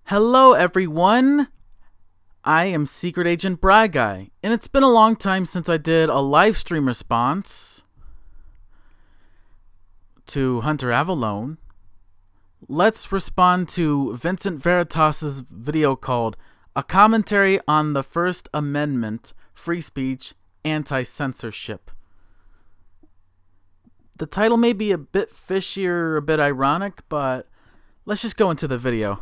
Hello, everyone. I am Secret Agent Bry Guy, and it's been a long time since I did a live stream response to Hunter Avalone. Let's respond to Vincent Veritas' video called A Commentary on the First Amendment, Free Speech, Anti-Censorship. The title may be a bit fishy or a bit ironic, but let's just go into the video.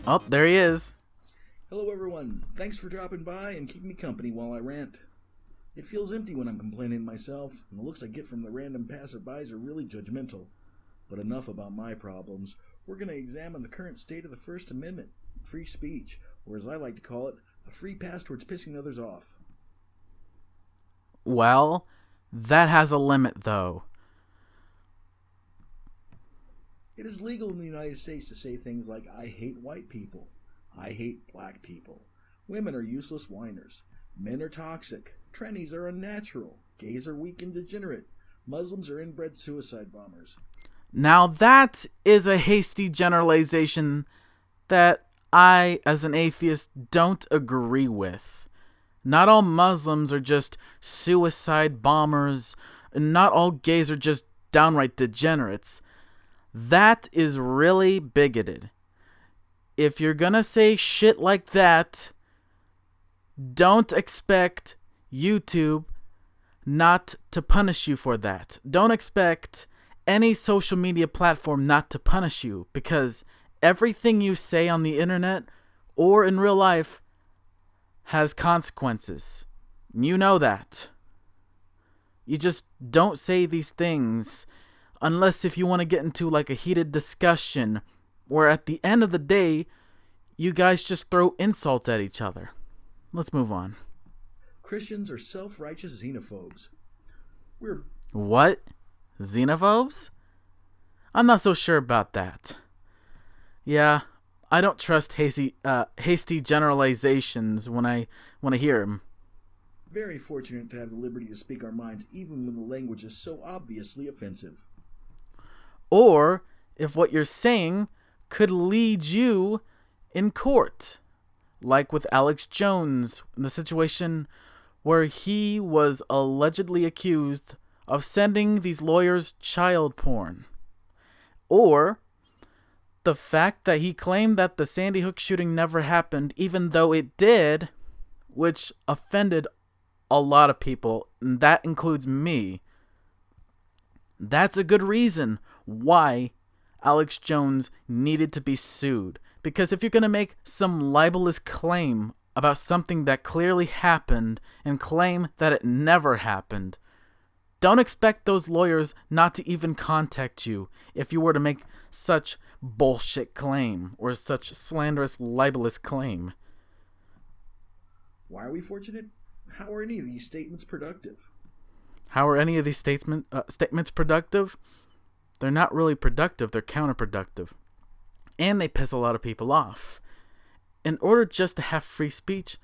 Oh, there he is. Hello everyone, thanks for dropping by and keeping me company while I rant. It feels empty when I'm complaining to myself, and the looks I get from the random passerbys are really judgmental. But enough about my problems. We're going to examine the current state of the First Amendment, free speech, or as I like to call it, a free pass towards pissing others off. Well, that has a limit though. It is legal in the United States to say things like, I hate white people. I hate black people. Women are useless whiners. Men are toxic. Trannies are unnatural. Gays are weak and degenerate. Muslims are inbred suicide bombers. Now that is a hasty generalization that I, as an atheist, don't agree with. Not all Muslims are just suicide bombers, and not all gays are just downright degenerates. That is really bigoted. If you're gonna say shit like that, don't expect YouTube not to punish you for that. Don't expect any social media platform not to punish you, because everything you say on the internet or in real life has consequences. You know that. You just don't say these things unless if you want to get into like a heated discussion where at the end of the day, you guys just throw insults at each other. Let's move on. Christians are self-righteous xenophobes. What? Xenophobes? I'm not so sure about that. Yeah, I don't trust hasty generalizations when I hear them. Very fortunate to have the liberty to speak our minds even when the language is so obviously offensive. Or if what you're saying could lead you in court, like with Alex Jones in the situation where he was allegedly accused of sending these lawyers child porn. Or the fact that he claimed that the Sandy Hook shooting never happened, even though it did, which offended a lot of people, and that includes me. That's a good reason why Alex Jones needed to be sued. Because if you're going to make some libelous claim about something that clearly happened and claim that it never happened, don't expect those lawyers not to even contact you if you were to make such bullshit claim or such slanderous, libelous claim. Why are we fortunate? How are any of these statements productive? How are any of these statements productive? They're not really productive, they're counterproductive. And they piss a lot of people off. In order just to have free speech,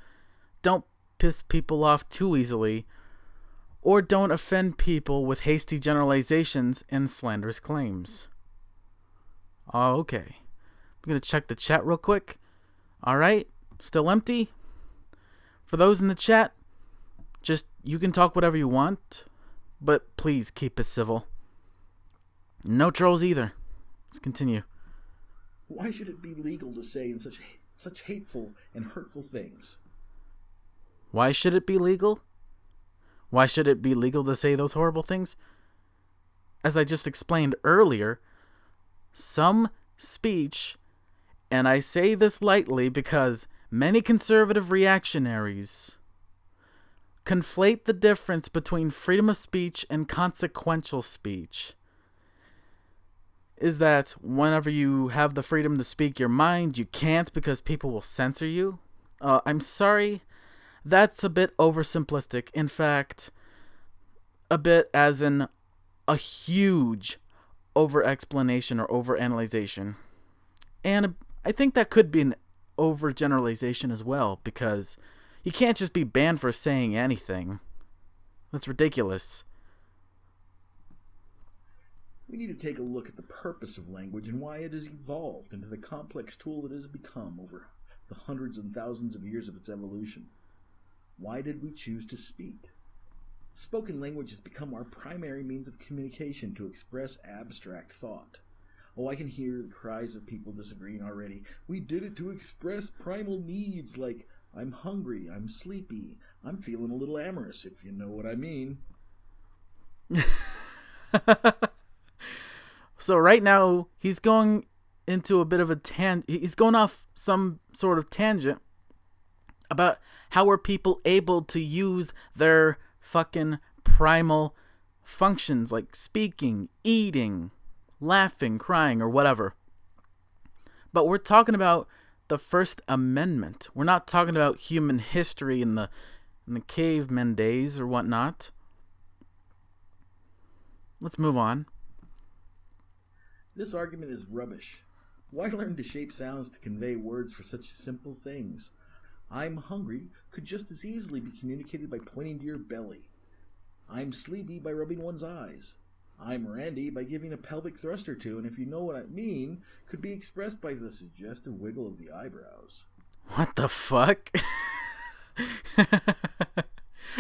don't piss people off too easily, or don't offend people with hasty generalizations and slanderous claims. Okay. I'm going to check the chat real quick. Alright, still empty? For those in the chat, just you can talk whatever you want, but please keep it civil. No trolls either. Let's continue. Why should it be legal to say such hateful and hurtful things? Why should it be legal? Why should it be legal to say those horrible things? As I just explained earlier, some speech, and I say this lightly because many conservative reactionaries conflate the difference between freedom of speech and consequential speech. Is that whenever you have the freedom to speak your mind, you can't because people will censor you? I'm sorry, that's a bit oversimplistic. In fact, a bit as in a huge over-explanation or over-analyzation. And I think that could be an overgeneralization as well, because you can't just be banned for saying anything. That's ridiculous. We need to take a look at the purpose of language and why it has evolved into the complex tool it has become over the hundreds and thousands of years of its evolution. Why did we choose to speak? Spoken language has become our primary means of communication to express abstract thought. Oh, I can hear the cries of people disagreeing already. We did it to express primal needs like, I'm hungry, I'm sleepy, I'm feeling a little amorous, if you know what I mean. So right now, he's going into a bit of a he's going off some sort of tangent about how are people able to use their fucking primal functions like speaking, eating, laughing, crying, or whatever. But we're talking about the First Amendment. We're not talking about human history in the caveman days or whatnot. Let's move on. This argument is rubbish. Why learn to shape sounds to convey words for such simple things? I'm hungry could just as easily be communicated by pointing to your belly. I'm sleepy by rubbing one's eyes. I'm Randy by giving a pelvic thrust or two, and if you know what I mean, could be expressed by the suggestive wiggle of the eyebrows. What the fuck?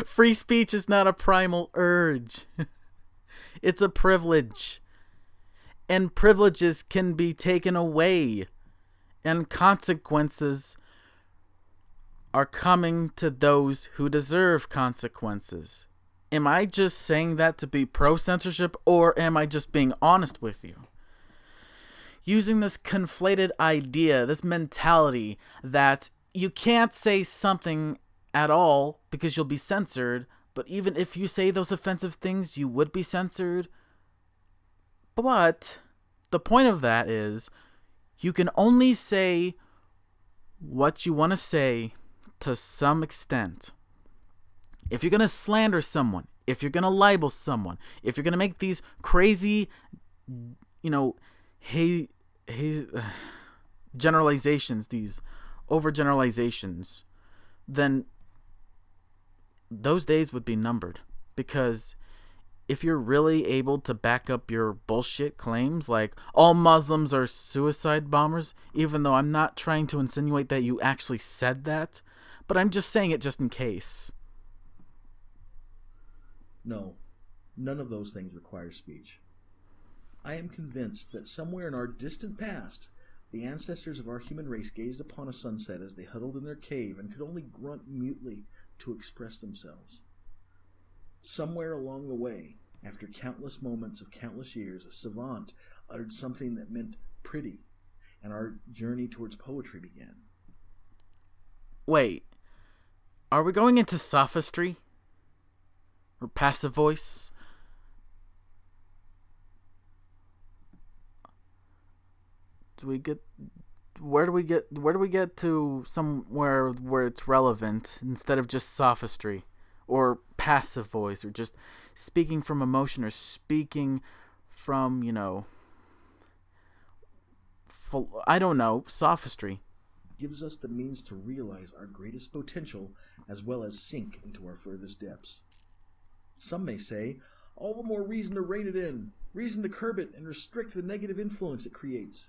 Free speech is not a primal urge. It's a privilege. And privileges can be taken away. And consequences are coming to those who deserve consequences. Am I just saying that to be pro-censorship, or am I just being honest with you? Using this conflated idea, this mentality that you can't say something at all because you'll be censored, but even if you say those offensive things, you would be censored. But the point of that is you can only say what you want to say to some extent. If you're going to slander someone, if you're going to libel someone, if you're going to make these crazy, generalizations, these overgeneralizations, then those days would be numbered. Because if you're really able to back up your bullshit claims like all Muslims are suicide bombers, even though I'm not trying to insinuate that you actually said that, but I'm just saying it just in case. No, none of those things require speech. I am convinced that somewhere in our distant past, the ancestors of our human race gazed upon a sunset as they huddled in their cave and could only grunt mutely to express themselves. Somewhere along the way, after countless moments of countless years, a savant uttered something that meant pretty, and our journey towards poetry began. Wait, are we going into sophistry? Or passive voice? Where do we get to somewhere where it's relevant instead of just sophistry or passive voice or just speaking from emotion or speaking from, I don't know, sophistry. Gives us the means to realize our greatest potential as well as sink into our furthest depths. Some may say, all the more reason to rein it in, reason to curb it and restrict the negative influence it creates.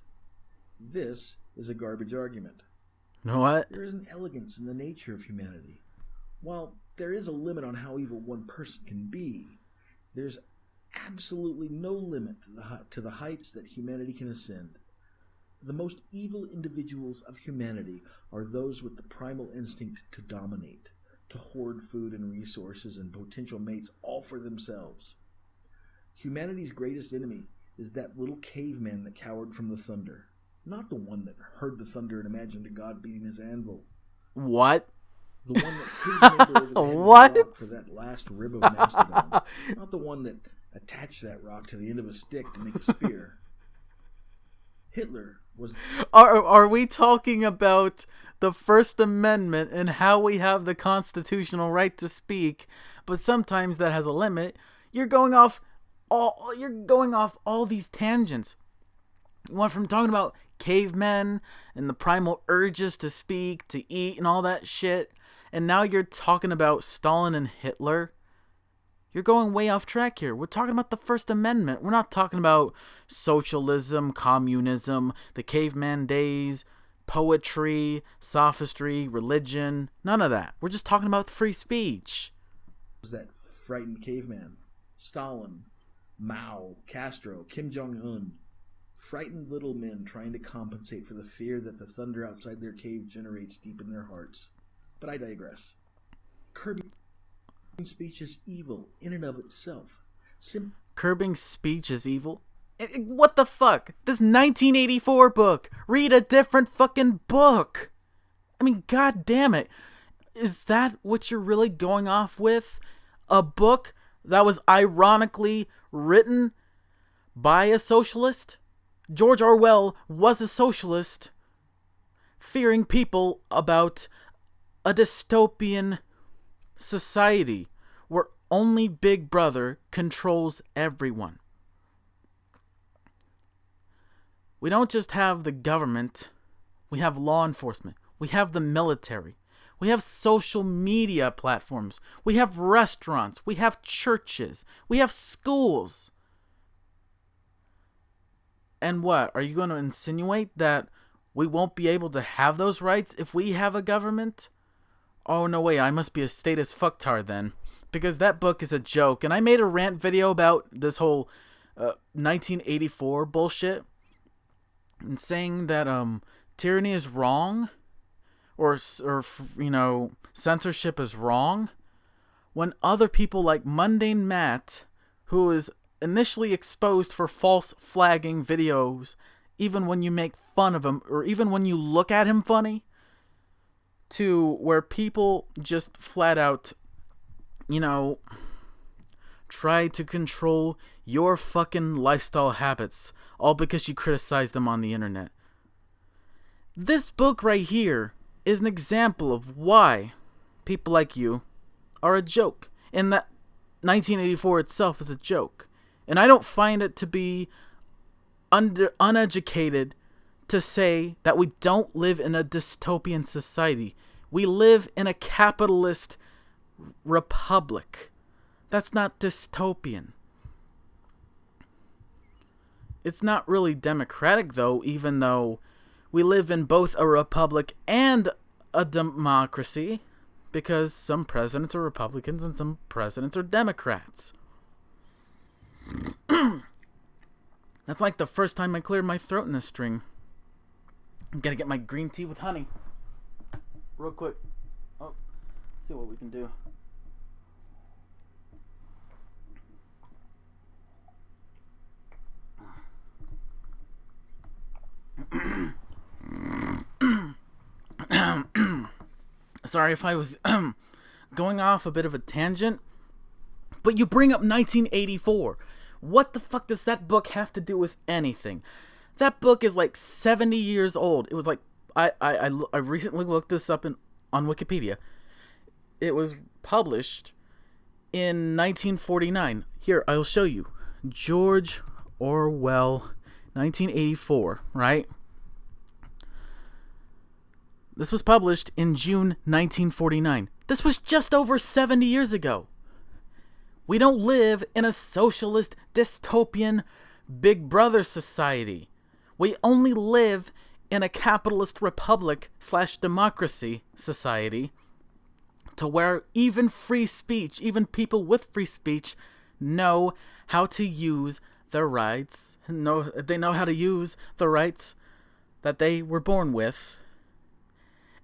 This is a garbage argument. What? There is an elegance in the nature of humanity. While there is a limit on how evil one person can be, there's absolutely no limit to the heights that humanity can ascend. The most evil individuals of humanity are those with the primal instinct to dominate, to hoard food and resources and potential mates all for themselves. Humanity's greatest enemy is that little caveman that cowered from the thunder, not the one that heard the thunder and imagined a god beating his anvil. What? The one that his neighbor over the head What? of the rock for that last rib of mastodon, not the one that attached that rock to the end of a stick to make a spear. Hitler was... Are we talking about the First Amendment and how we have the constitutional right to speak, but sometimes that has a limit? You're going off you're going off all these tangents. You went from talking about cavemen and the primal urges to speak, to eat, and all that shit, and now you're talking about Stalin and Hitler. You're going way off track here. We're talking about the First Amendment. We're not talking about socialism, communism, the caveman days, poetry, sophistry, religion. None of that. We're just talking about free speech. Was that frightened caveman? Stalin, Mao, Castro, Kim Jong-un. Frightened little men trying to compensate for the fear that the thunder outside their cave generates deep in their hearts. But I digress. Curbing speech is evil in and of itself. Curbing speech is evil? What the fuck? This 1984 book. Read a different fucking book. I mean, god damn it. Is that what you're really going off with? A book that was ironically written by a socialist? George Orwell was a socialist, fearing people about a dystopian society where only Big Brother controls everyone. We don't just have the government, we have law enforcement, we have the military, we have social media platforms, we have restaurants, we have churches, we have schools. And what? Are you going to insinuate that we won't be able to have those rights if we have a government? Oh, no way, I must be a statist fucktard then. Because that book is a joke. And I made a rant video about this whole 1984 bullshit. And saying that tyranny is wrong. Or censorship is wrong. When other people like Mundane Matt, who is initially exposed for false flagging videos, even when you make fun of him, or even when you look at him funny, to where people just flat out, try to control your fucking lifestyle habits, all because you criticize them on the internet. This book right here is an example of why people like you are a joke, and that 1984 itself is a joke. And I don't find it to be uneducated to say that we don't live in a dystopian society. We live in a capitalist republic. That's not dystopian. It's not really democratic, though, even though we live in both a republic and a democracy, because some presidents are Republicans and some presidents are Democrats. That's like the first time I cleared my throat in this stream. I'm gonna get my green tea with honey. Real quick. Oh, see what we can do. Sorry if I was going off a bit of a tangent, but you bring up 1984. What the fuck does that book have to do with anything? That book is like 70 years old. It was like, I recently looked this up on Wikipedia. It was published in 1949. Here, I'll show you. George Orwell, 1984, right? This was published in June 1949. This was just over 70 years ago. We don't live in a socialist, dystopian, Big Brother society. We only live in a capitalist republic/democracy society, to where even free speech, even people with free speech, know how to use their rights. They know how to use the rights that they were born with,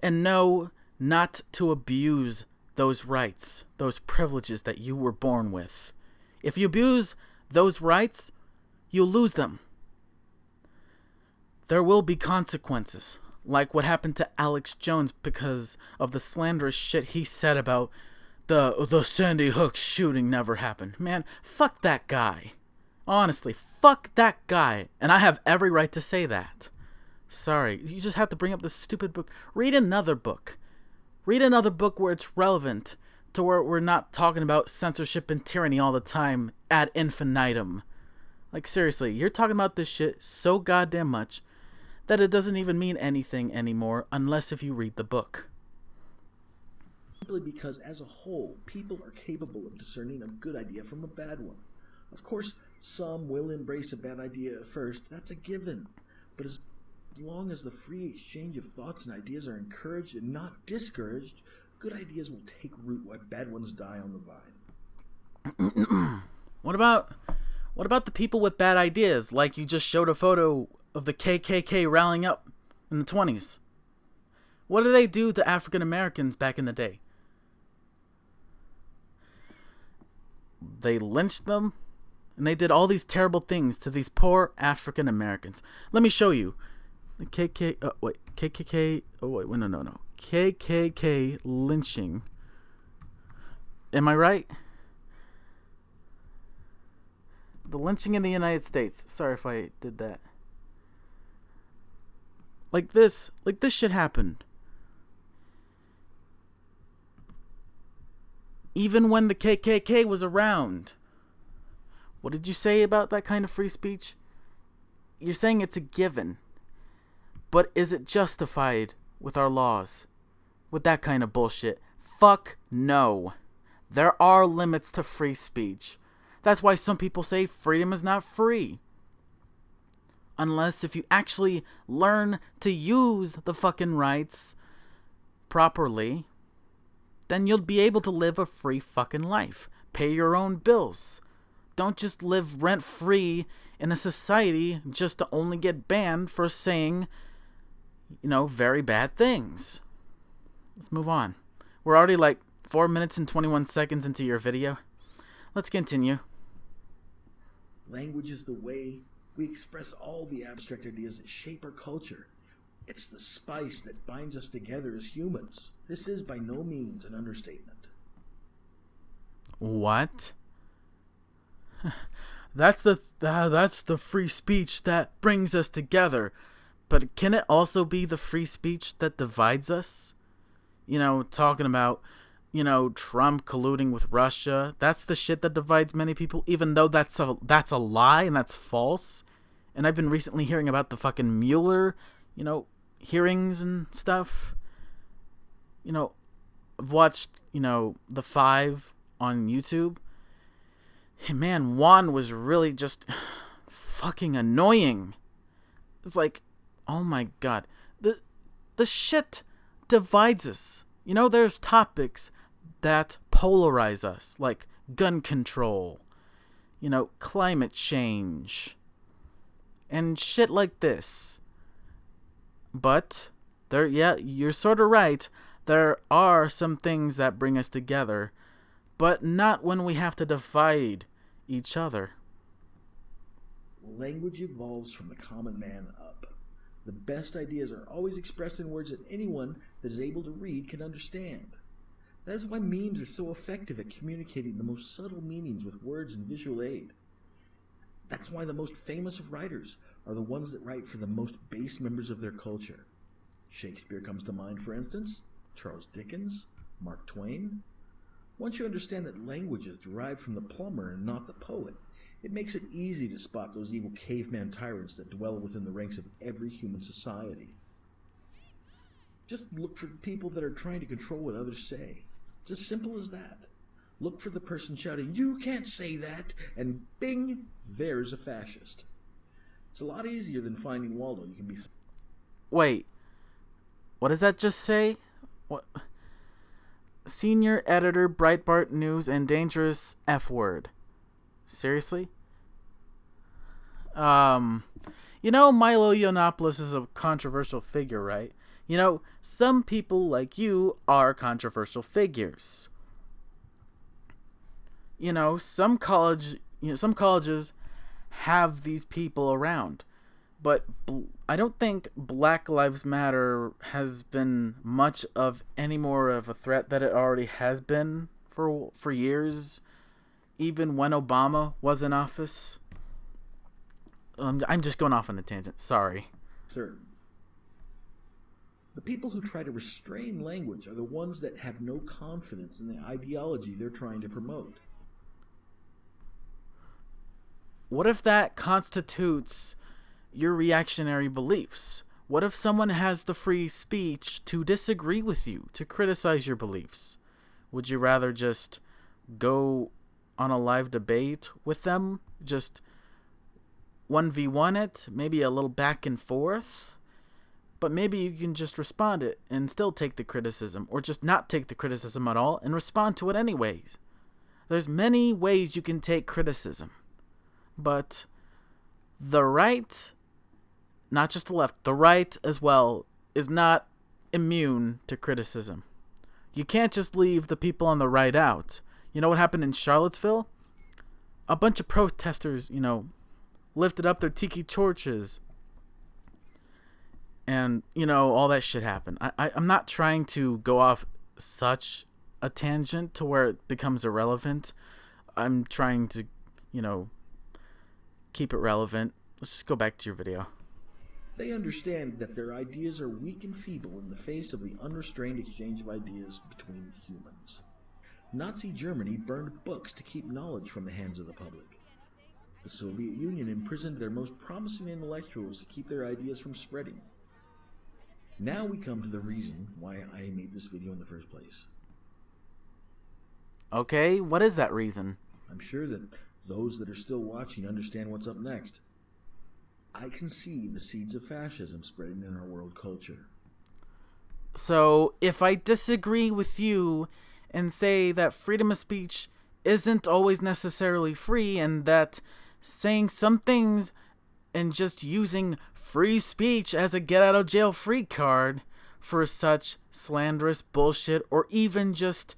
and know not to abuse those rights, those privileges that you were born with. If you abuse those rights, you lose them. There will be consequences, like what happened to Alex Jones because of the slanderous shit he said about the Sandy Hook shooting never happened. Man, fuck that guy. Honestly, fuck that guy. And I have every right to say that. Sorry, you just have to bring up this stupid book. Read another book. Read another book where it's relevant to where we're not talking about censorship and tyranny all the time ad infinitum. Like, seriously, you're talking about this shit so goddamn much that it doesn't even mean anything anymore unless if you read the book. Simply because, as a whole, people are capable of discerning a good idea from a bad one. Of course, some will embrace a bad idea at first. That's a given. But as long as the free exchange of thoughts and ideas are encouraged and not discouraged, good ideas will take root while bad ones die on the vine. What about the people with bad ideas, like you just showed a photo of the KKK rallying up in the 20s? What did they do to African Americans back in the day? They lynched them, and they did all these terrible things to these poor African Americans. Let me show you. The KKK, no. KKK lynching. Am I right? The lynching in the United States. Sorry if I did that. Like this shit happened. Even when the KKK was around. What did you say about that kind of free speech? You're saying it's a given. But is it justified with our laws? With that kind of bullshit? Fuck no. There are limits to free speech. That's why some people say freedom is not free. Unless if you actually learn to use the fucking rights properly, then you'll be able to live a free fucking life. Pay your own bills. Don't just live rent-free in a society just to only get banned for saying, very bad things. Let's move on. We're already like 4 minutes and 21 seconds into your video. Let's continue. Language is the way we express all the abstract ideas that shape our culture. It's the spice that binds us together as humans. This is by no means an understatement. What? That's the free speech that brings us together. But can it also be the free speech that divides us? Talking about, Trump colluding with Russia. That's the shit that divides many people, even though that's a lie and that's false. And I've been recently hearing about the fucking Mueller, hearings and stuff. I've watched, The Five on YouTube. Hey, man, Juan was really just fucking annoying. It's like, oh my god. The shit divides us. There's topics that polarize us, like gun control, climate change, and shit like this. But you're sort of right. There are some things that bring us together, but not when we have to divide each other. Language evolves from the common man up. The best ideas are always expressed in words that anyone that is able to read can understand. That is why memes are so effective at communicating the most subtle meanings with words and visual aid. That's why the most famous of writers are the ones that write for the most base members of their culture. Shakespeare comes to mind, for instance, Charles Dickens, Mark Twain. Once you understand that language is derived from the plumber and not the poet, it makes it easy to spot those evil caveman tyrants that dwell within the ranks of every human society. Just look for people that are trying to control what others say. It's as simple as that. Look for the person shouting, "You can't say that," and bing, there's a fascist. It's a lot easier than finding Waldo. You can be... Wait, what does that just say? What? Senior editor, Breitbart News, and dangerous F word. Seriously? Milo Yiannopoulos is a controversial figure, right? Some people like you are controversial figures. Some colleges have these people around. But I don't think Black Lives Matter has been much of any more of a threat that it already has been for years, even when Obama was in office. I'm just going off on a tangent. Sorry. Certain. The people who try to restrain language are the ones that have no confidence in the ideology they're trying to promote. What if that constitutes your reactionary beliefs? What if someone has the free speech to disagree with you, to criticize your beliefs? Would you rather just go on a live debate with them? Just 1v1 it? Maybe a little back and forth? But maybe you can just respond it and still take the criticism, or just not take the criticism at all and respond to it anyways. There's many ways you can take criticism. But the right, not just the left, the right as well, is not immune to criticism. You can't just leave the people on the right out. You know what happened in Charlottesville? A bunch of protesters, lifted up their tiki torches. And, all that shit happened. I'm not trying to go off such a tangent to where it becomes irrelevant. I'm trying to, keep it relevant. Let's just go back to your video. They understand that their ideas are weak and feeble in the face of the unrestrained exchange of ideas between humans. Nazi Germany burned books to keep knowledge from the hands of the public. The Soviet Union imprisoned their most promising intellectuals to keep their ideas from spreading. Now we come to the reason why I made this video in the first place. Okay, what is that reason? I'm sure that those that are still watching understand what's up next. I can see the seeds of fascism spreading in our world culture. So, if I disagree with you and say that freedom of speech isn't always necessarily free, and that saying some things and just using free speech as a get-out-of-jail-free card for such slanderous bullshit, or even just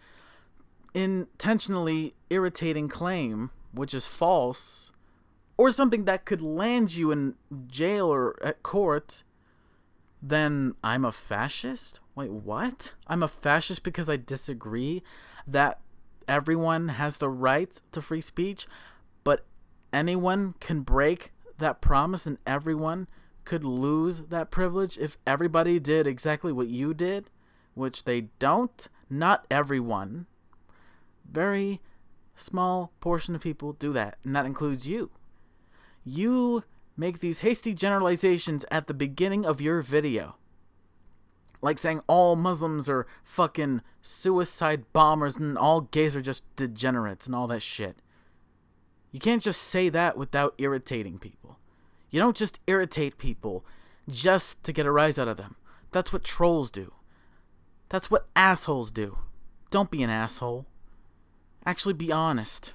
intentionally irritating claim, which is false, or something that could land you in jail or at court, then I'm a fascist? Wait, what? I'm a fascist because I disagree that everyone has the right to free speech, but anyone can break that promise and everyone could lose that privilege if everybody did exactly what you did, which they don't. Not everyone. Very small portion of people do that, and that includes you. You make these hasty generalizations at the beginning of your video. Like saying all Muslims are fucking suicide bombers and all gays are just degenerates and all that shit. You can't just say that without irritating people. You don't just irritate people just to get a rise out of them. That's what trolls do. That's what assholes do. Don't be an asshole. Actually be honest.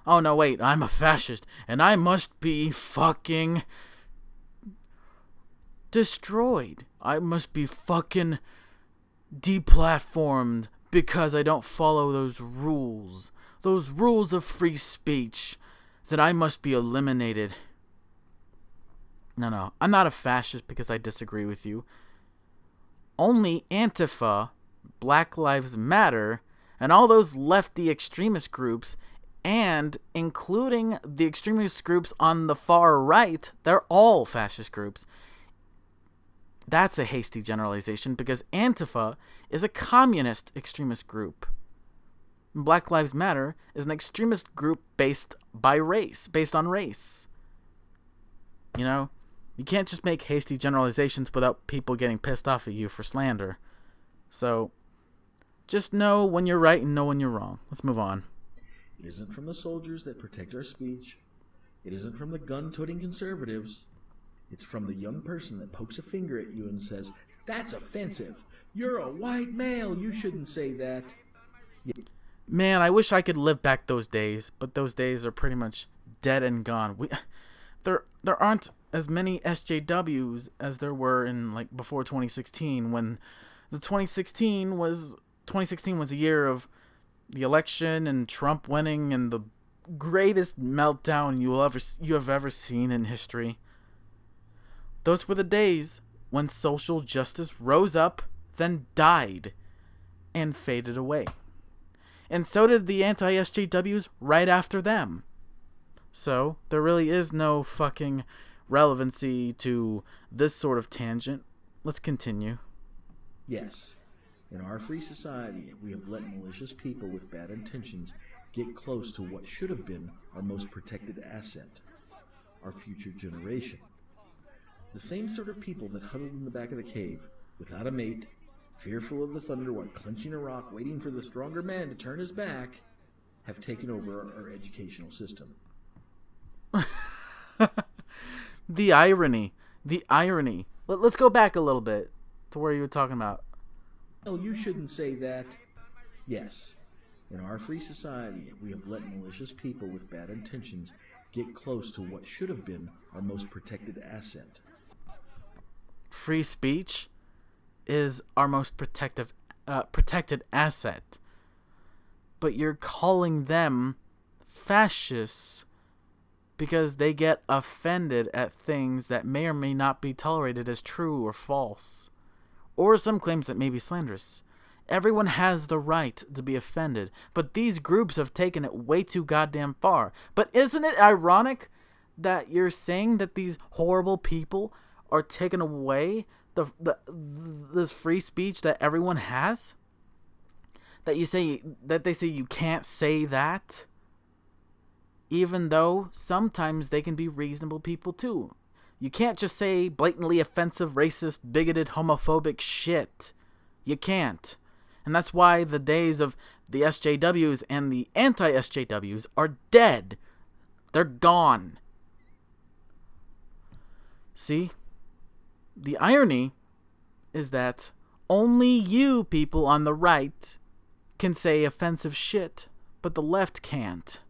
Oh no, wait, I'm a fascist and I must be fucking destroyed. I must be fucking deplatformed because I don't follow those rules. Those rules of free speech. That I must be eliminated. No, I'm not a fascist because I disagree with you. Only Antifa, Black Lives Matter, and all those lefty extremist groups, and including the extremist groups on the far right, they're all fascist groups. That's a hasty generalization because Antifa is a communist extremist group. Black Lives Matter is an extremist group based on race. You can't just make hasty generalizations without people getting pissed off at you for slander. So, just know when you're right and know when you're wrong. Let's move on. It isn't from the soldiers that protect our speech. It isn't from the gun-toting conservatives. It's from the young person that pokes a finger at you and says, "That's offensive. You're a white male. You shouldn't say that." Man, I wish I could live back those days, but those days are pretty much dead and gone. There aren't as many SJWs as there were in before 2016, when the 2016 was a year of the election and Trump winning and the greatest meltdown you have ever seen in history. Those were the days when social justice rose up, then died, and faded away. And so did the anti-SJWs right after them. So, there really is no fucking relevancy to this sort of tangent. Let's continue. Yes, in our free society, we have let malicious people with bad intentions get close to what should have been our most protected asset, our future generation. The same sort of people that huddled in the back of the cave, without a mate, fearful of the thunder while clenching a rock, waiting for the stronger man to turn his back, have taken over our educational system. The irony. The irony. Let's go back a little bit to where you were talking about. No, you shouldn't say that. Yes, in our free society, we have let malicious people with bad intentions get close to what should have been our most protected asset. Free speech is our most protected asset. But you're calling them fascists because they get offended at things that may or may not be tolerated as true or false, or some claims that may be slanderous. Everyone has the right to be offended, but these groups have taken it way too goddamn far. But isn't it ironic that you're saying that these horrible people are taking away this free speech that everyone has? That they say you can't say that, even though sometimes they can be reasonable people too. You can't just say blatantly offensive, racist, bigoted, homophobic shit. You can't. And that's why the days of the SJWs and the anti-SJWs are dead. They're gone. See? The irony is that only you people on the right can say offensive shit, but the left can't.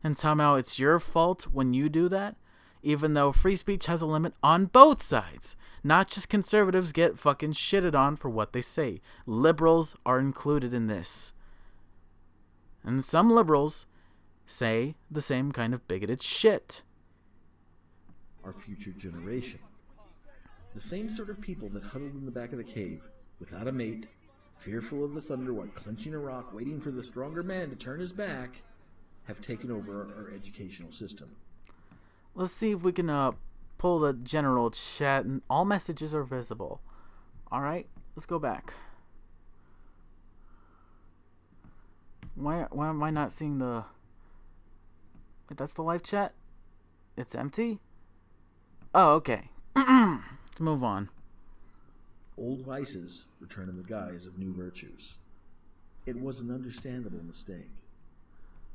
And somehow it's your fault when you do that, even though free speech has a limit on both sides. Not just conservatives get fucking shitted on for what they say. Liberals are included in this. And some liberals say the same kind of bigoted shit. Our future generation. The same sort of people that huddled in the back of the cave, without a mate, fearful of the thunder while clenching a rock, waiting for the stronger man to turn his back, have taken over our educational system. Let's see if we can pull the general chat, and all messages are visible. Alright, let's go back. Why am I not seeing the... Wait, that's the live chat? It's empty? Oh, okay. Let's move on. Old vices return in the guise of new virtues. It was an understandable mistake.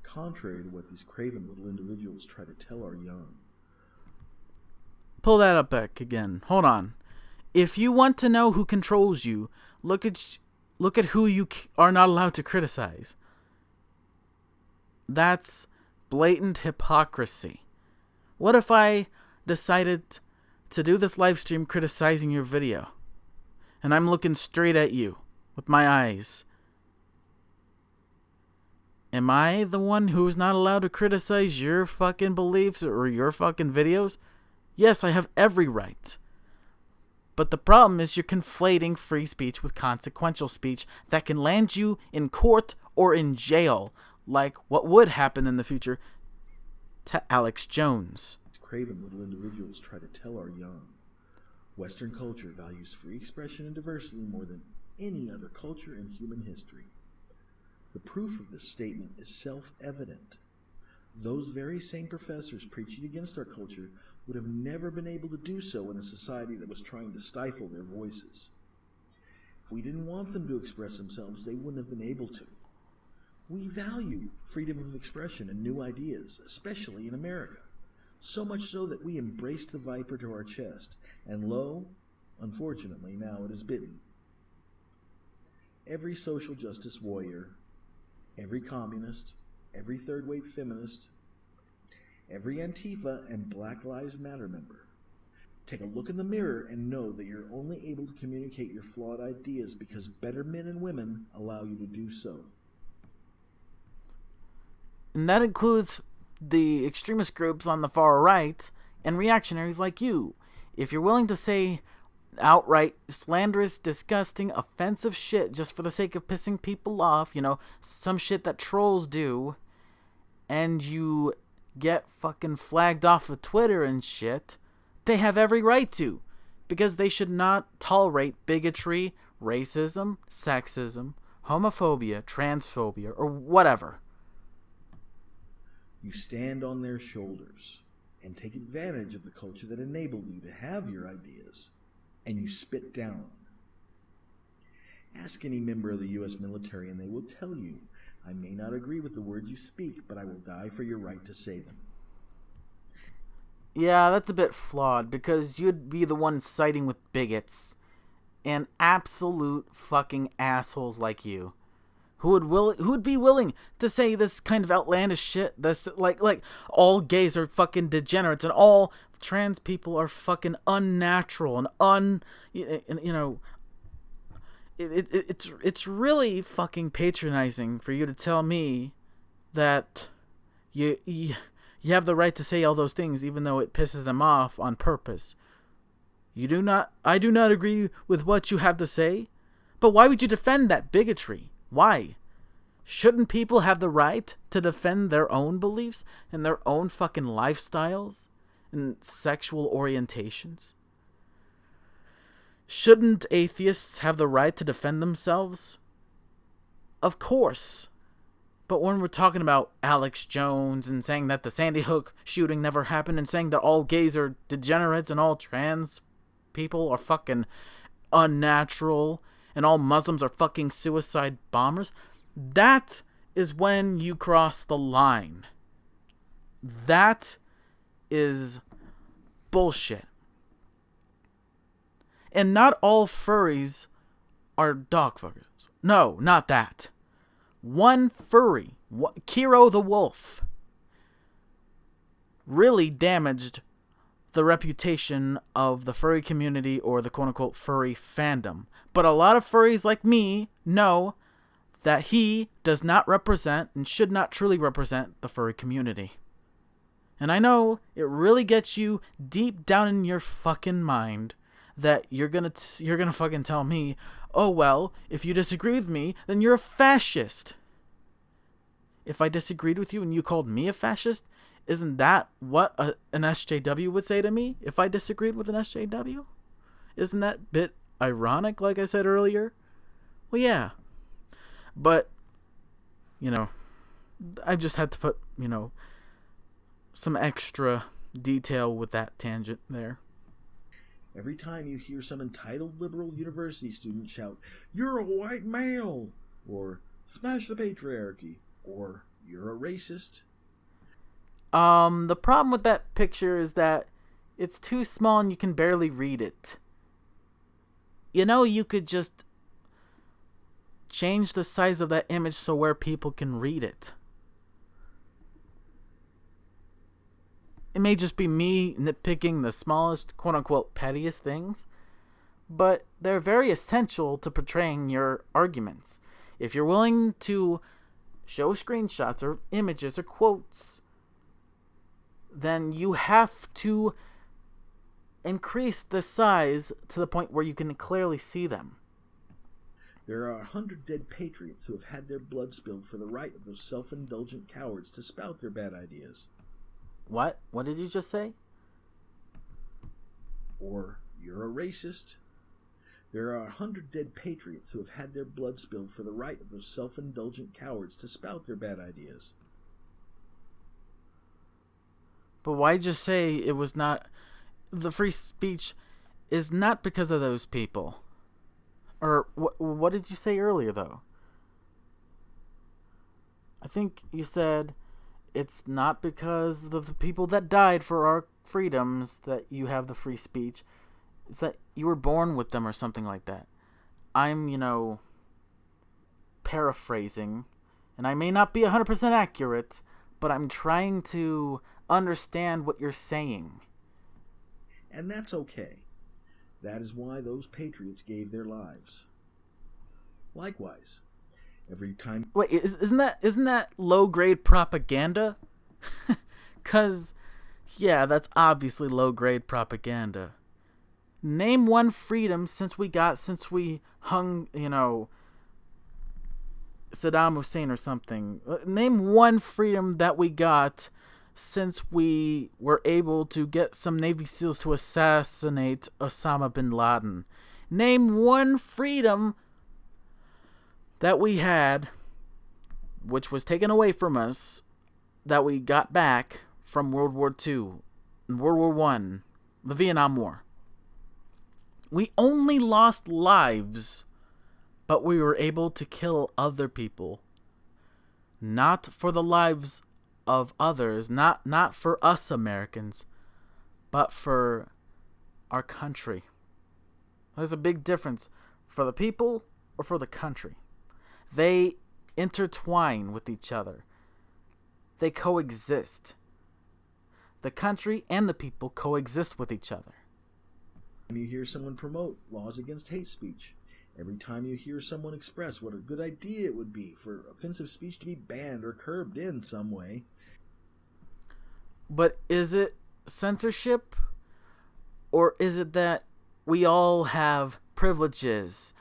Contrary to what these craven little individuals try to tell our young. Pull that up back again. Hold on. If you want to know who controls you, look at who you are not allowed to criticize. That's blatant hypocrisy. What if I decided to do this live stream criticizing your video, and I'm looking straight at you with my eyes? Am I the one who's not allowed to criticize your fucking beliefs or your fucking videos? Yes, I have every right. But the problem is you're conflating free speech with consequential speech that can land you in court or in jail, like what would happen in the future to Alex Jones. Craven little individuals try to tell our young. Western culture values free expression and diversity more than any other culture in human history. The proof of this statement is self-evident. Those very same professors preaching against our culture would have never been able to do so in a society that was trying to stifle their voices. If we didn't want them to express themselves, they wouldn't have been able to. We value freedom of expression and new ideas, especially in America. So much so that we embraced the viper to our chest, and lo, unfortunately, now it is bitten. Every social justice warrior, every communist, every third-wave feminist, every Antifa and Black Lives Matter member, take a look in the mirror and know that you're only able to communicate your flawed ideas because better men and women allow you to do so. And that includes the extremist groups on the far right and reactionaries like you. If you're willing to say outright slanderous, disgusting, offensive shit just for the sake of pissing people off, some shit that trolls do, and you get fucking flagged off of Twitter and shit, they have every right to, because they should not tolerate bigotry, racism, sexism, homophobia, transphobia, or whatever. You stand on their shoulders and take advantage of the culture that enabled you to have your ideas, and you spit down on them. Ask any member of the U.S. military and they will tell you, I may not agree with the words you speak, but I will die for your right to say them. Yeah, that's a bit flawed, because you'd be the one siding with bigots and absolute fucking assholes like you, who would be willing to say this kind of outlandish shit. This like all gays are fucking degenerates and all trans people are fucking unnatural and it's really fucking patronizing for you to tell me that you have the right to say all those things, even though it pisses them off on purpose. I do not agree with what you have to say, but why would you defend that bigotry? Why? Shouldn't people have the right to defend their own beliefs and their own fucking lifestyles and sexual orientations? Shouldn't atheists have the right to defend themselves? Of course. But when we're talking about Alex Jones and saying that the Sandy Hook shooting never happened and saying that all gays are degenerates and all trans people are fucking unnatural and all Muslims are fucking suicide bombers, that is when you cross the line. That is bullshit. And not all furries are dog fuckers. No, not that. One furry, Kiro the Wolf, really damaged the reputation of the furry community or the quote-unquote furry fandom. But a lot of furries like me know that he does not represent and should not truly represent the furry community. And I know it really gets you deep down in your fucking mind that you're gonna fucking tell me, oh well, if you disagree with me, then you're a fascist. If I disagreed with you and you called me a fascist, isn't that what an SJW would say to me if I disagreed with an SJW? Isn't that a bit ironic, like I said earlier? Well, yeah. But, I just had to put, some extra detail with that tangent there. Every time you hear some entitled liberal university student shout, "You're a white male," or "Smash the patriarchy," or "You're a racist." The problem with that picture is that it's too small and you can barely read it. You could just change the size of that image so where people can read it. It may just be me nitpicking the smallest, quote-unquote, pettiest things, but they're very essential to portraying your arguments. If you're willing to show screenshots or images or quotes, then you have to increase the size to the point where you can clearly see them. There are 100 dead patriots who have had their blood spilled for the right of those self-indulgent cowards to spout their bad ideas. What? What did you just say? Or, "You're a racist." There are 100 dead patriots who have had their blood spilled for the right of those self-indulgent cowards to spout their bad ideas. But why just say it was not... The free speech is not because of those people. Or, what did you say earlier, though? I think you said it's not because of the people that died for our freedoms that you have the free speech. It's that you were born with them or something like that. I'm, paraphrasing, and I may not be 100% accurate, but I'm trying to understand what you're saying. And that's okay. That is why those patriots gave their lives. Likewise, every time... Wait, isn't that low-grade propaganda? 'Cause, yeah, that's obviously low-grade propaganda. Name one freedom since we hung, Saddam Hussein or something. Name one freedom that we got since we were able to get some Navy SEALs to assassinate Osama bin Laden. Name one freedom that we had, which was taken away from us, that we got back from World War II, World War I, the Vietnam War. We only lost lives, but we were able to kill other people. Not for the lives of others, not for us Americans, but for our country. There's a big difference for the people or for the country. They intertwine with each other. They coexist. The country and the people coexist with each other. You hear someone promote laws against hate speech. Every time you hear someone express what a good idea it would be for offensive speech to be banned or curbed in some way. But is it censorship? Or is it that we all have privileges,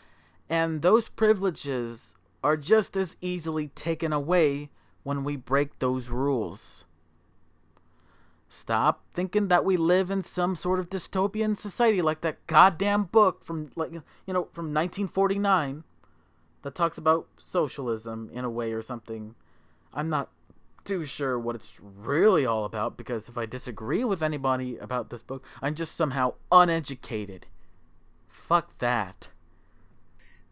and those privileges are just as easily taken away when we break those rules? Stop thinking that we live in some sort of dystopian society like that goddamn book from 1949 that talks about socialism in a way or something. I'm not too sure what it's really all about, because if I disagree with anybody about this book, I'm just somehow uneducated. Fuck that.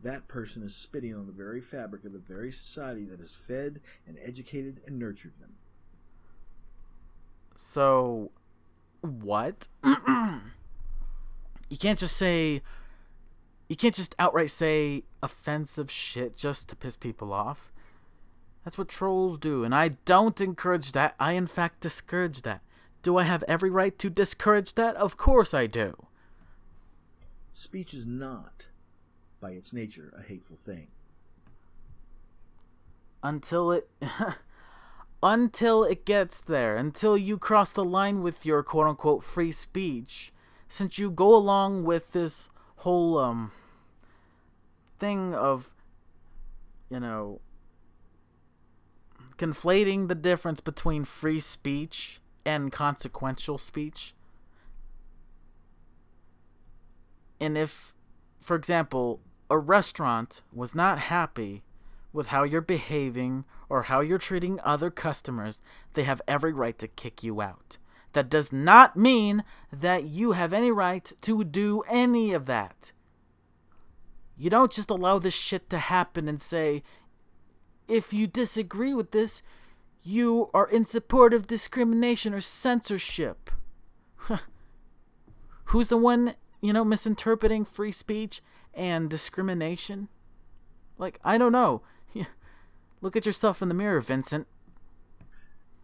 That person is spitting on the very fabric of the very society that has fed and educated and nurtured them. So, what? You can't just outright say offensive shit just to piss people off. That's what trolls do, and I don't encourage that. I, in fact, discourage that. Do I have every right to discourage that? Of course I do. Speech is not, by its nature, a hateful thing. Until it gets there. Until you cross the line with your quote-unquote free speech. Since you go along with this whole, thing of, conflating the difference between free speech and consequential speech. And if, for example, a restaurant was not happy with how you're behaving or how you're treating other customers, they have every right to kick you out. That does not mean that you have any right to do any of that. You don't just allow this shit to happen and say, if you disagree with this, you are in support of discrimination or censorship. Who's the one, misinterpreting free speech and discrimination? Like, I don't know. Look at yourself in the mirror, Vincent.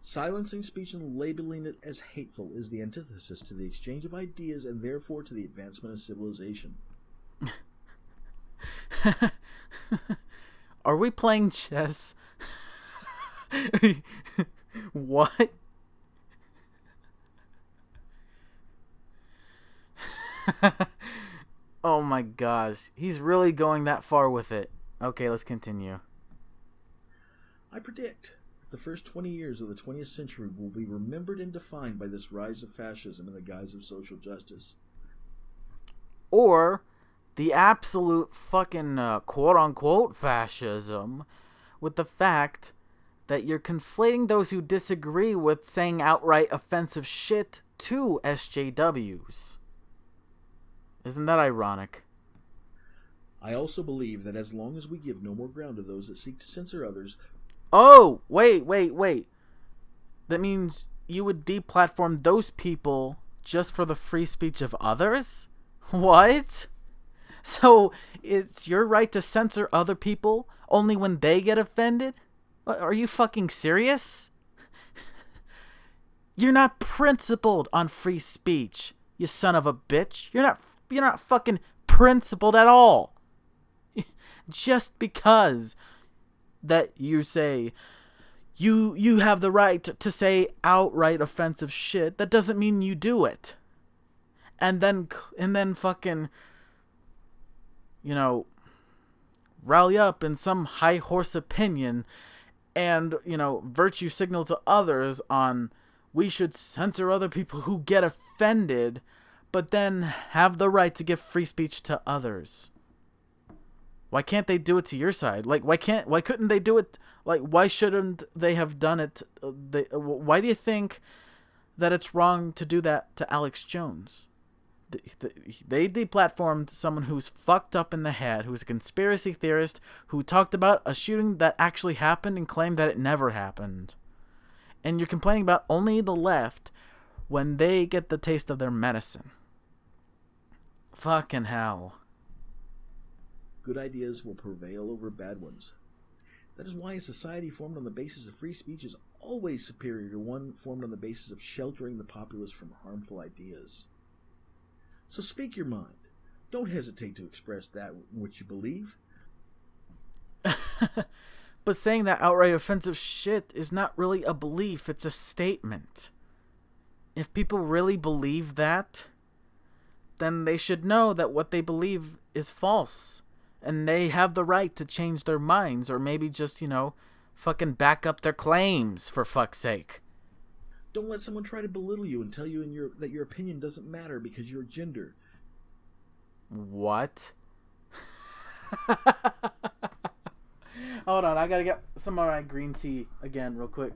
Silencing speech and labeling it as hateful is the antithesis to the exchange of ideas and therefore to the advancement of civilization. Are we playing chess? What? Oh my gosh. He's really going that far with it. Okay, let's continue. I predict that the first 20 years of the 20th century will be remembered and defined by this rise of fascism in the guise of social justice. Or the absolute fucking quote-unquote fascism with the fact that you're conflating those who disagree with saying outright offensive shit to SJWs. Isn't that ironic? I also believe that as long as we give no more ground to those that seek to censor others... Oh, wait. That means you would deplatform those people just for the free speech of others? What? So it's your right to censor other people only when they get offended? Are you fucking serious? You're not principled on free speech, you son of a bitch. You're not fucking principled at all. Just because that you say you have the right to say outright offensive shit, that doesn't mean you do it. And then fucking rally up in some high horse opinion and, virtue signal to others on we should censor other people who get offended but then have the right to give free speech to others? Why can't they do it to your side? Like, why couldn't they do it? Like, why shouldn't they have done it? Why do you think that it's wrong to do that to Alex Jones? They deplatformed someone who's fucked up in the head, who's a conspiracy theorist, who talked about a shooting that actually happened and claimed that it never happened. And you're complaining about only the left when they get the taste of their medicine. Fucking hell. Good ideas will prevail over bad ones. That is why a society formed on the basis of free speech is always superior to one formed on the basis of sheltering the populace from harmful ideas. So speak your mind. Don't hesitate to express that which you believe. But saying that outright offensive shit is not really a belief, it's a statement. If people really believe that, then they should know that what they believe is false. And they have the right to change their minds, or maybe just, fucking back up their claims, for fuck's sake. Don't let someone try to belittle you and tell you that your opinion doesn't matter because you're gender. What? Hold on, I gotta get some of my green tea again real quick.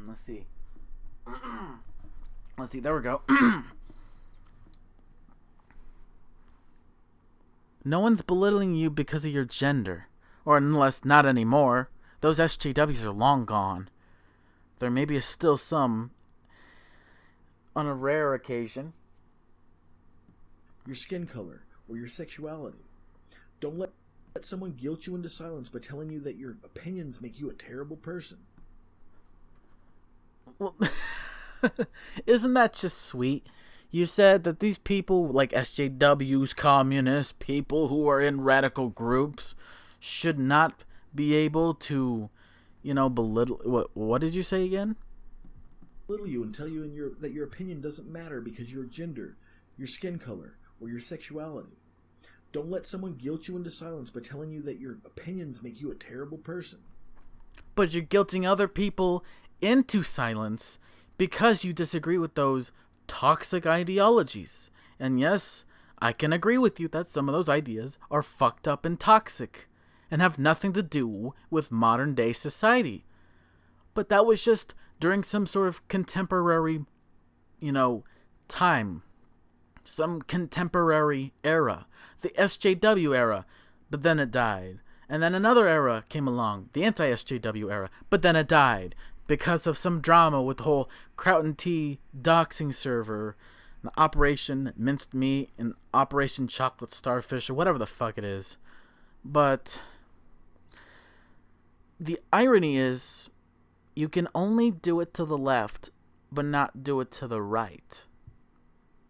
Let's see. Let's see, there we go. No one's belittling you because of your gender. Or unless not anymore. Those SJWs are long gone. There may be still some on a rare occasion. Your skin color or your sexuality. Don't let someone guilt you into silence by telling you that your opinions make you a terrible person. Well, isn't that just sweet? You said that these people, like SJWs, communists, people who are in radical groups, should not be able to, belittle. What did you say again? Belittle you and tell you that your opinion doesn't matter because your gender, your skin color, or your sexuality. Don't let someone guilt you into silence by telling you that your opinions make you a terrible person. But you're guilting other people into silence because you disagree with those toxic ideologies. And yes, I can agree with you that some of those ideas are fucked up and toxic and have nothing to do with modern day society. But that was just during some sort of contemporary, time. Some contemporary era. The SJW era. But then it died. And then another era came along. The anti-SJW era. But then it died. Because of some drama with the whole Crown Tea doxing server, and Operation Minced Meat, and Operation Chocolate Starfish, or whatever the fuck it is. But the irony is, you can only do it to the left, but not do it to the right.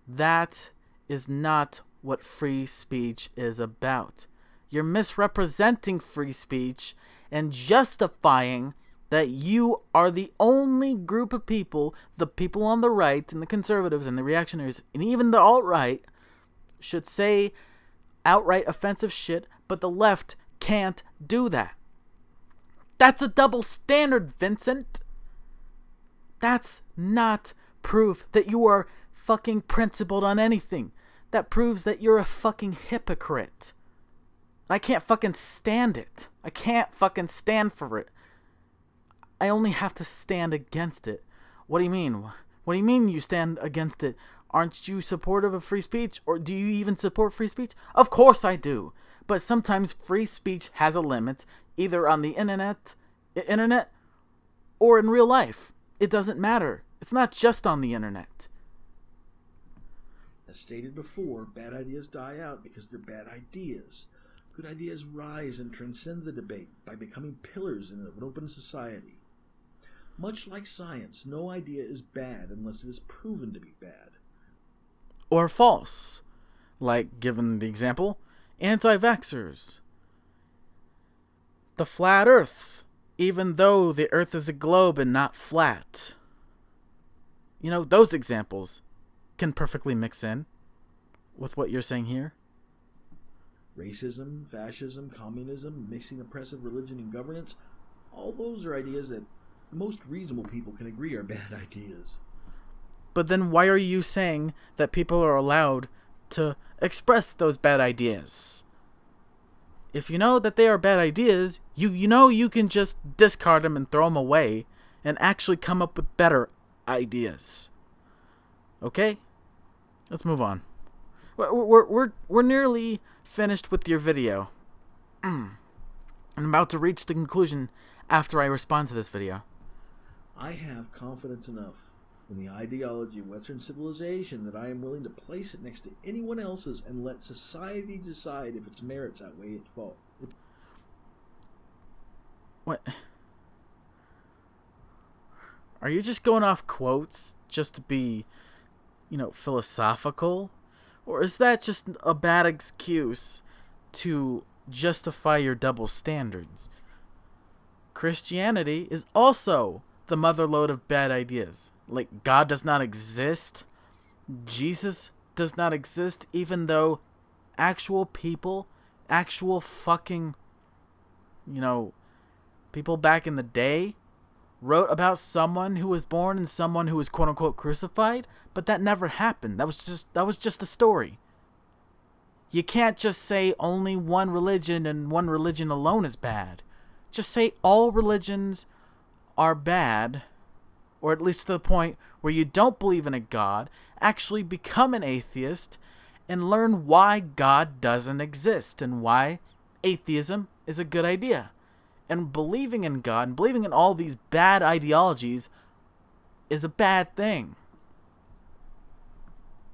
That is not what free speech is about. You're misrepresenting free speech and justifying that you are the only group of people, the people on the right and the conservatives and the reactionaries and even the alt-right, should say outright offensive shit, but the left can't do that. That's a double standard, Vincent. That's not proof that you are fucking principled on anything. That proves that you're a fucking hypocrite. I can't fucking stand it. I can't fucking stand for it. I only have to stand against it. What do you mean? What do you mean you stand against it? Aren't you supportive of free speech? Or do you even support free speech? Of course I do. But sometimes free speech has a limit, either on the internet or in real life. It doesn't matter. It's not just on the internet. As stated before, bad ideas die out because they're bad ideas. Good ideas rise and transcend the debate by becoming pillars in an open society. Much like science, no idea is bad unless it is proven to be bad. Or false. Like, given the example, anti-vaxxers. The flat earth, even though the earth is a globe and not flat. Those examples can perfectly mix in with what you're saying here. Racism, fascism, communism, mixing oppressive religion and governance, all those are ideas that most reasonable people can agree are bad ideas. But then why are you saying that people are allowed to express those bad ideas? If you know that they are bad ideas, you know you can just discard them and throw them away and actually come up with better ideas. Okay? Let's move on. We're nearly finished with your video. I'm about to reach the conclusion after I respond to this video. I have confidence enough in the ideology of Western civilization that I am willing to place it next to anyone else's and let society decide if its merits outweigh its fault. What? Are you just going off quotes just to be, philosophical? Or is that just a bad excuse to justify your double standards? Christianity is also the motherlode of bad ideas. Like, God does not exist. Jesus does not exist, even though actual people, actual fucking, people back in the day wrote about someone who was born and someone who was quote unquote crucified, but that never happened. That was just a story. You can't just say only one religion and one religion alone is bad. Just say all religions are bad, or at least to the point where you don't believe in a God, actually become an atheist and learn why God doesn't exist and why atheism is a good idea. And believing in God and believing in all these bad ideologies is a bad thing.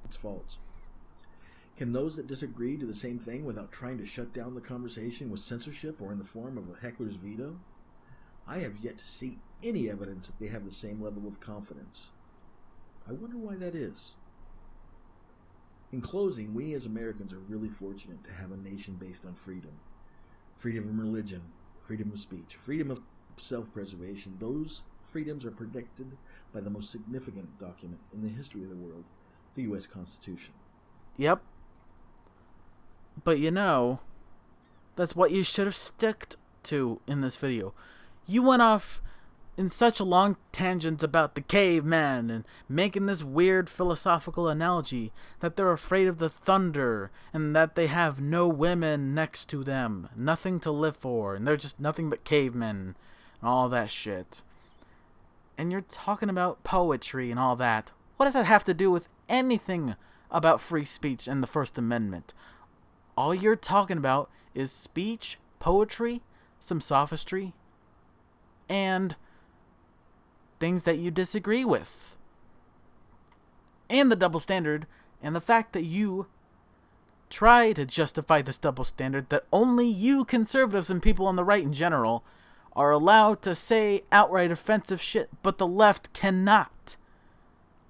It's false. Can those that disagree do the same thing without trying to shut down the conversation with censorship or in the form of a heckler's veto? I have yet to see any evidence that they have the same level of confidence. I wonder why that is. In closing, we as Americans are really fortunate to have a nation based on freedom. Freedom of religion, freedom of speech, freedom of self-preservation. Those freedoms are protected by the most significant document in the history of the world, the U.S. Constitution. Yep. But that's what you should have stuck to in this video. You went off in such a long tangent about the caveman and making this weird philosophical analogy that they're afraid of the thunder and that they have no women next to them, nothing to live for, and they're just nothing but cavemen and all that shit. And you're talking about poetry and all that. What does that have to do with anything about free speech and the First Amendment? All you're talking about is speech, poetry, some sophistry, and things that you disagree with. And the double standard, and the fact that you try to justify this double standard that only you conservatives and people on the right in general are allowed to say outright offensive shit, but the left cannot.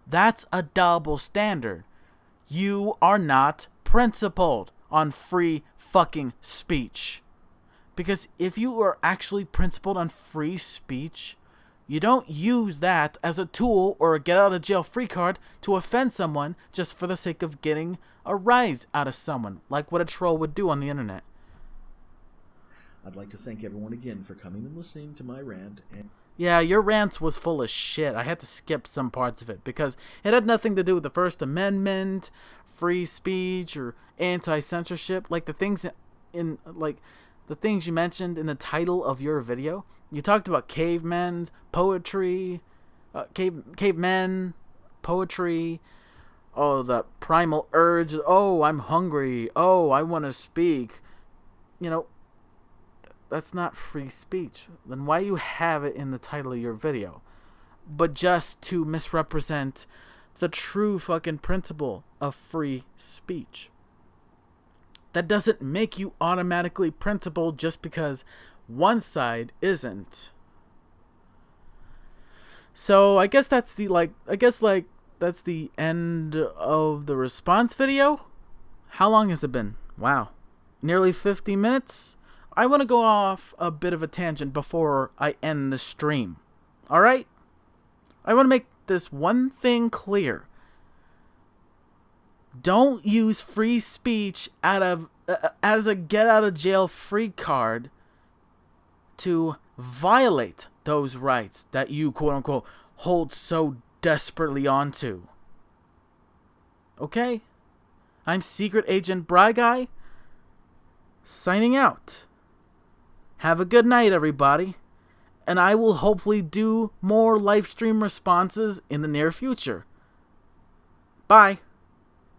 That's a double standard. You are not principled on free fucking speech. Because if you are actually principled on free speech, you don't use that as a tool or a get out of jail free card to offend someone just for the sake of getting a rise out of someone, like what a troll would do on the internet. I'd like to thank everyone again for coming and listening to my rant. Yeah, your rant was full of shit. I had to skip some parts of it because it had nothing to do with the First Amendment, free speech, or anti-censorship. Like the things the things you mentioned in the title of your video. You talked about cavemen, poetry, cavemen, poetry, the primal urge, I'm hungry, I want to speak. That's not free speech. Then why you have it in the title of your video? But just to misrepresent the true fucking principle of free speech. That doesn't make you automatically principled just because one side isn't. So I guess that's the that's the end of the response video. How long has it been? Wow. Nearly 50 minutes? I want to go off a bit of a tangent before I end the stream. Alright? I want to make this one thing clear. Don't use free speech out of as a get out of jail free card to violate those rights that you, quote unquote, hold so desperately onto. Okay? I'm Secret Agent Bry Guy, signing out. Have a good night, everybody. And I will hopefully do more live stream responses in the near future. Bye.